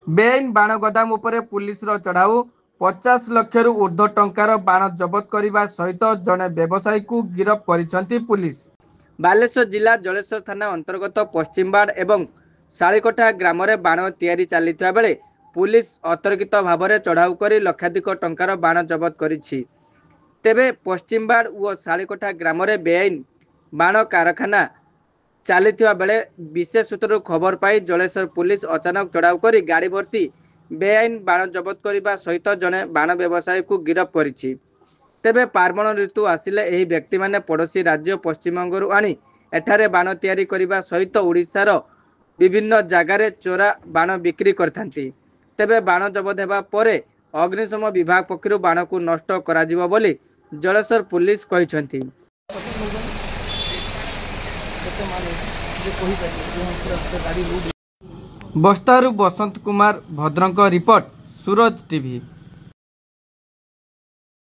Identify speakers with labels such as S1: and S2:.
S1: बेआईन बाण गोदाम उपरे पुलिस चढ़ाऊ 50 लाख ऊर्ध्व टंकार बाण जबत करने सहित जड़े व्यवसायी को गिरफ्त करिसेंती पुलिस। बालेश्वर जिला जलेश्वर थाना अंतर्गत पश्चिमबाड़ एवं शालीकोटा ग्राम में बाण तैयारी चलता बेले पुलिस अतर्कित भाव में चढ़ाऊ कर लक्षाधिक टंकार बाण जबत करिछि। तेबे पश्चिमबाड़ और शालीकोटा ग्राम में बेआईन बाण कारखाना चलता बेले विशेष सूत्र खबर पाई जलेश्वर पुलिस अचानक चढ़ाऊ कर गाड़ी भर्ती बेआईन बाण जबत करने सहित जड़े बाण व्यवसायी को गिरफ्त करिछि। तेबे पार्वण ऋतु आसिले एही व्यक्ति माने पड़ोशी राज्य पश्चिमबंगरू आनी एठारे बाण तैयारी करने सहित ओडिशार विभिन्न जगार चोरा बाण बिक्री करथांती। तेबे बाण जबत हेबा परे अग्निशम विभाग पक्षरु बाण को नष्ट कराजिबो बोली जलेश्वर पुलिस कहिसंती। बस्तारू बसंत कुमार भद्रंक रिपोर्ट सूरज टीवी।